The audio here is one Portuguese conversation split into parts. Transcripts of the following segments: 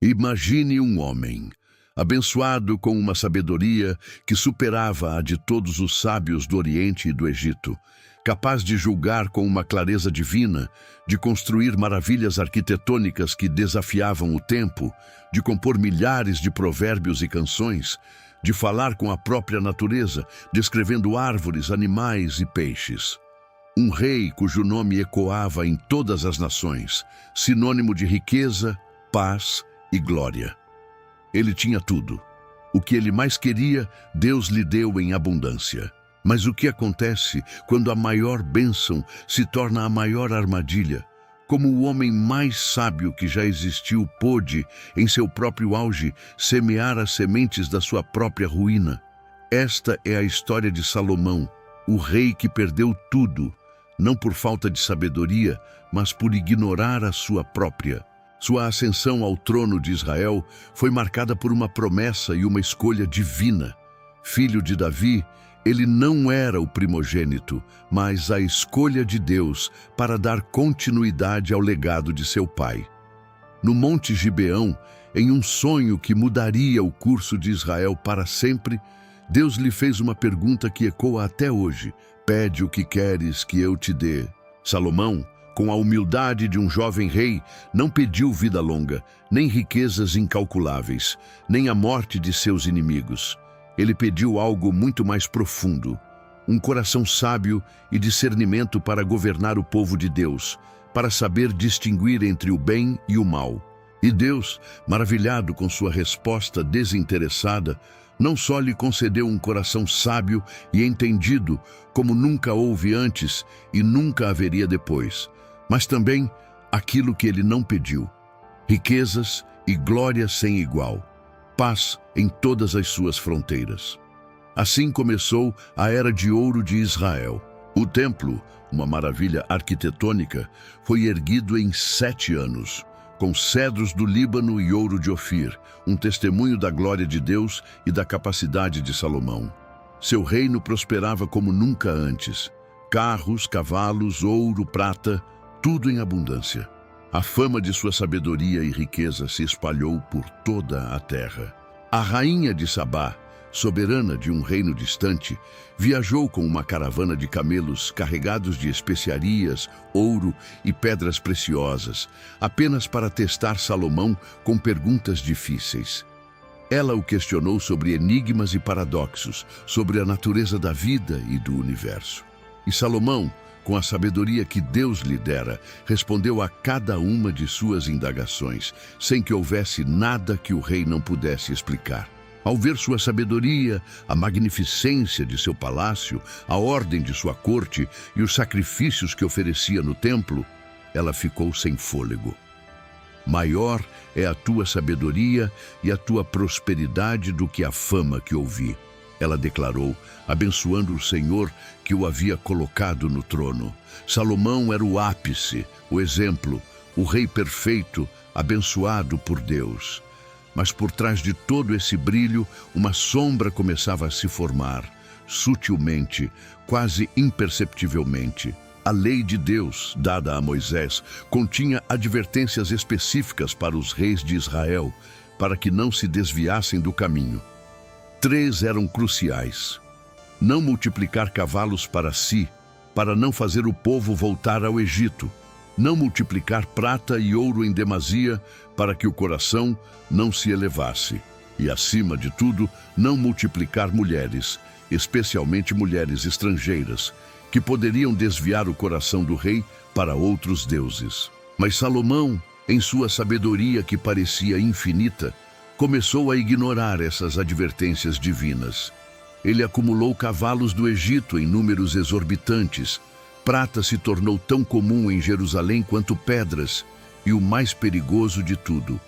Imagine um homem, abençoado com uma sabedoria que superava a de todos os sábios do Oriente e do Egito, capaz de julgar com uma clareza divina, de construir maravilhas arquitetônicas que desafiavam o tempo, de compor milhares de provérbios e canções, de falar com a própria natureza, descrevendo árvores, animais e peixes. Um rei cujo nome ecoava em todas as nações, sinônimo de riqueza, paz e glória. Ele tinha tudo. O que ele mais queria, Deus lhe deu em abundância. Mas o que acontece quando a maior bênção se torna a maior armadilha? Como o homem mais sábio que já existiu pôde, em seu próprio auge, semear as sementes da sua própria ruína? Esta é a história de Salomão, o rei que perdeu tudo, não por falta de sabedoria, mas por ignorar a sua própria. Sua ascensão ao trono de Israel foi marcada por uma promessa e uma escolha divina. Filho de Davi, ele não era o primogênito, mas a escolha de Deus para dar continuidade ao legado de seu pai. No Monte Gibeão, em um sonho que mudaria o curso de Israel para sempre, Deus lhe fez uma pergunta que ecoa até hoje: pede o que queres que eu te dê. Salomão, com a humildade de um jovem rei, não pediu vida longa, nem riquezas incalculáveis, nem a morte de seus inimigos. Ele pediu algo muito mais profundo: um coração sábio e discernimento para governar o povo de Deus, para saber distinguir entre o bem e o mal. E Deus, maravilhado com sua resposta desinteressada, não só lhe concedeu um coração sábio e entendido como nunca houve antes e nunca haveria depois, mas também aquilo que ele não pediu: riquezas e glória sem igual, paz em todas as suas fronteiras. Assim começou a Era de Ouro de Israel. O templo, uma maravilha arquitetônica, foi erguido em 7 anos, com cedros do Líbano e ouro de Ofir, um testemunho da glória de Deus e da capacidade de Salomão. Seu reino prosperava como nunca antes. Carros, cavalos, ouro, prata, tudo em abundância. A fama de sua sabedoria e riqueza se espalhou por toda a terra. A rainha de Sabá, soberana de um reino distante, viajou com uma caravana de camelos carregados de especiarias, ouro e pedras preciosas, apenas para testar Salomão com perguntas difíceis. Ela o questionou sobre enigmas e paradoxos, sobre a natureza da vida e do universo. E Salomão, com a sabedoria que Deus lhe dera, respondeu a cada uma de suas indagações, sem que houvesse nada que o rei não pudesse explicar. Ao ver sua sabedoria, a magnificência de seu palácio, a ordem de sua corte e os sacrifícios que oferecia no templo, ela ficou sem fôlego. Maior é a tua sabedoria e a tua prosperidade do que a fama que ouvi, ela declarou, abençoando o Senhor que o havia colocado no trono. Salomão era o ápice, o exemplo, o rei perfeito, abençoado por Deus. Mas por trás de todo esse brilho, uma sombra começava a se formar, sutilmente, quase imperceptivelmente. A lei de Deus, dada a Moisés, continha advertências específicas para os reis de Israel, para que não se desviassem do caminho. 3 eram cruciais: não multiplicar cavalos para si, para não fazer o povo voltar ao Egito; não multiplicar prata e ouro em demasia, para que o coração não se elevasse; e, acima de tudo, não multiplicar mulheres, especialmente mulheres estrangeiras, que poderiam desviar o coração do rei para outros deuses. Mas Salomão, em sua sabedoria que parecia infinita, começou a ignorar essas advertências divinas. Ele acumulou cavalos do Egito em números exorbitantes. Prata se tornou tão comum em Jerusalém quanto pedras, e o mais perigoso de tudo: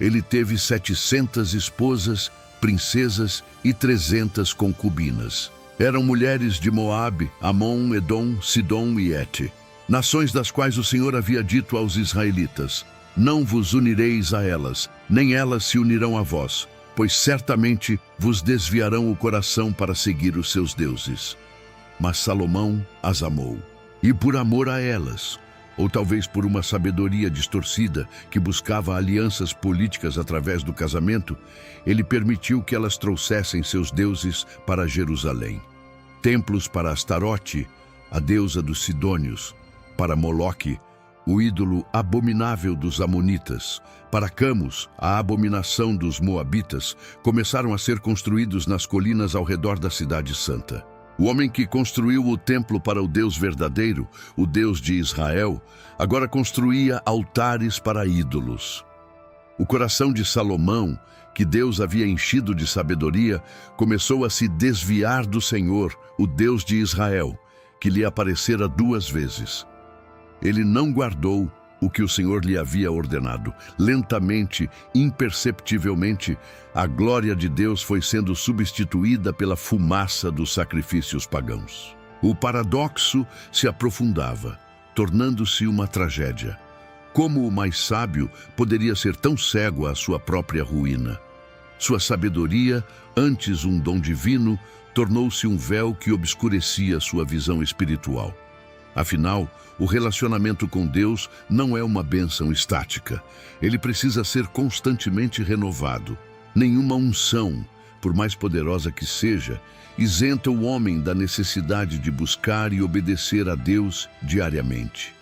ele teve 700 esposas, princesas e 300 concubinas. Eram mulheres de Moabe, Amon, Edom, Sidom e Ete, nações das quais o Senhor havia dito aos israelitas: não vos unireis a elas, nem elas se unirão a vós, pois certamente vos desviarão o coração para seguir os seus deuses. Mas Salomão as amou, e por amor a elas, ou talvez por uma sabedoria distorcida que buscava alianças políticas através do casamento, ele permitiu que elas trouxessem seus deuses para Jerusalém. Templos para Astarote, a deusa dos Sidônios, para Moloque, o ídolo abominável dos Amonitas, para Camus, a abominação dos Moabitas, começaram a ser construídos nas colinas ao redor da Cidade Santa. O homem que construiu o templo para o Deus verdadeiro, o Deus de Israel, agora construía altares para ídolos. O coração de Salomão, que Deus havia enchido de sabedoria, começou a se desviar do Senhor, o Deus de Israel, que lhe aparecera 2 vezes. Ele não guardou o que o Senhor lhe havia ordenado. Lentamente, imperceptivelmente, a glória de Deus foi sendo substituída pela fumaça dos sacrifícios pagãos. O paradoxo se aprofundava, tornando-se uma tragédia. Como o mais sábio poderia ser tão cego à sua própria ruína? Sua sabedoria, antes um dom divino, tornou-se um véu que obscurecia sua visão espiritual. Afinal, o relacionamento com Deus não é uma bênção estática. Ele precisa ser constantemente renovado. Nenhuma unção, por mais poderosa que seja, isenta o homem da necessidade de buscar e obedecer a Deus diariamente.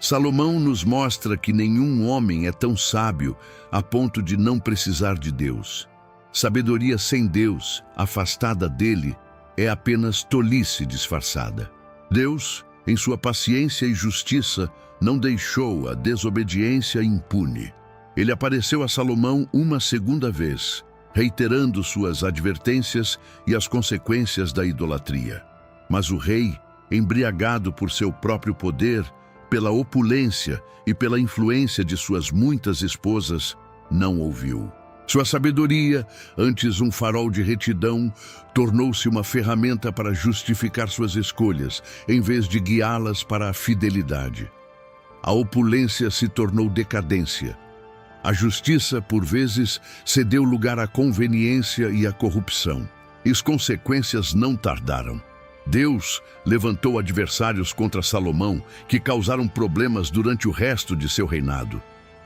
Salomão nos mostra que nenhum homem é tão sábio a ponto de não precisar de Deus. Sabedoria sem Deus, afastada dele, é apenas tolice disfarçada. Deus, em sua paciência e justiça, não deixou a desobediência impune. Ele apareceu a Salomão uma segunda vez, reiterando suas advertências e as consequências da idolatria. Mas o rei, embriagado por seu próprio poder, pela opulência e pela influência de suas muitas esposas, não ouviu. Sua sabedoria, antes um farol de retidão, tornou-se uma ferramenta para justificar suas escolhas, em vez de guiá-las para a fidelidade. A opulência se tornou decadência. A justiça, por vezes, cedeu lugar à conveniência e à corrupção. E as consequências não tardaram. Deus levantou adversários contra Salomão que causaram problemas durante o resto de seu reinado.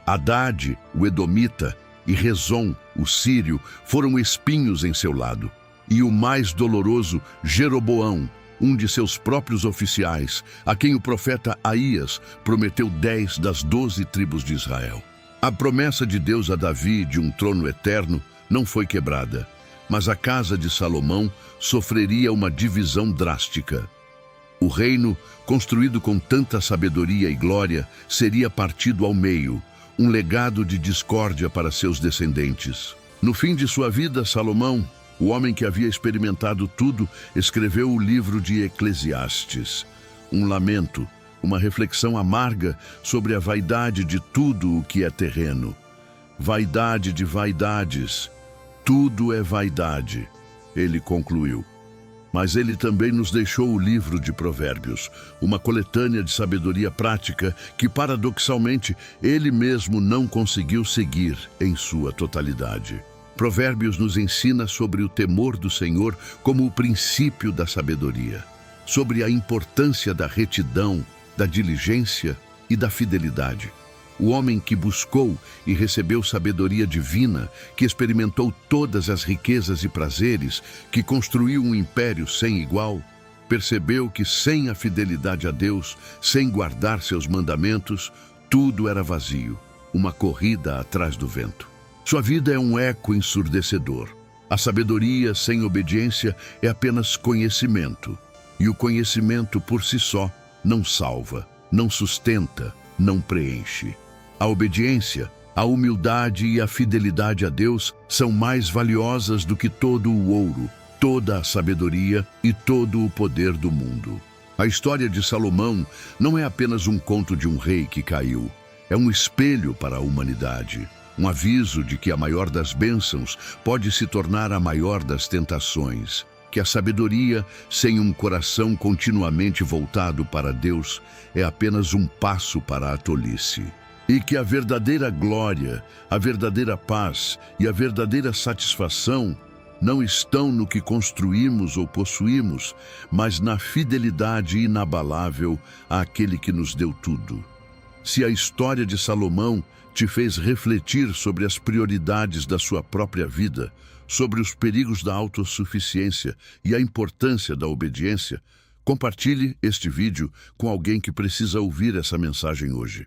Hadade, o Edomita, e Rezon, o sírio, foram espinhos em seu lado. E o mais doloroso, Jeroboão, um de seus próprios oficiais, a quem o profeta Aías prometeu 10 das 12 tribos de Israel. A promessa de Deus a Davi de um trono eterno não foi quebrada, mas a casa de Salomão sofreria uma divisão drástica. O reino, construído com tanta sabedoria e glória, seria partido ao meio, um legado de discórdia para seus descendentes. No fim de sua vida, Salomão, o homem que havia experimentado tudo, escreveu o livro de Eclesiastes, um lamento, uma reflexão amarga sobre a vaidade de tudo o que é terreno. Vaidade de vaidades, tudo é vaidade, ele concluiu. Mas ele também nos deixou o livro de Provérbios, uma coletânea de sabedoria prática que, paradoxalmente, ele mesmo não conseguiu seguir em sua totalidade. Provérbios nos ensina sobre o temor do Senhor como o princípio da sabedoria, sobre a importância da retidão, da diligência e da fidelidade. O homem que buscou e recebeu sabedoria divina, que experimentou todas as riquezas e prazeres, que construiu um império sem igual, percebeu que sem a fidelidade a Deus, sem guardar seus mandamentos, tudo era vazio, uma corrida atrás do vento. Sua vida é um eco ensurdecedor. A sabedoria sem obediência é apenas conhecimento, e o conhecimento por si só não salva, não sustenta, não preenche. A obediência, a humildade e a fidelidade a Deus são mais valiosas do que todo o ouro, toda a sabedoria e todo o poder do mundo. A história de Salomão não é apenas um conto de um rei que caiu. É um espelho para a humanidade, um aviso de que a maior das bênçãos pode se tornar a maior das tentações, que a sabedoria, sem um coração continuamente voltado para Deus, é apenas um passo para a tolice. E que a verdadeira glória, a verdadeira paz e a verdadeira satisfação não estão no que construímos ou possuímos, mas na fidelidade inabalável àquele que nos deu tudo. Se a história de Salomão te fez refletir sobre as prioridades da sua própria vida, sobre os perigos da autossuficiência e a importância da obediência, compartilhe este vídeo com alguém que precisa ouvir essa mensagem hoje.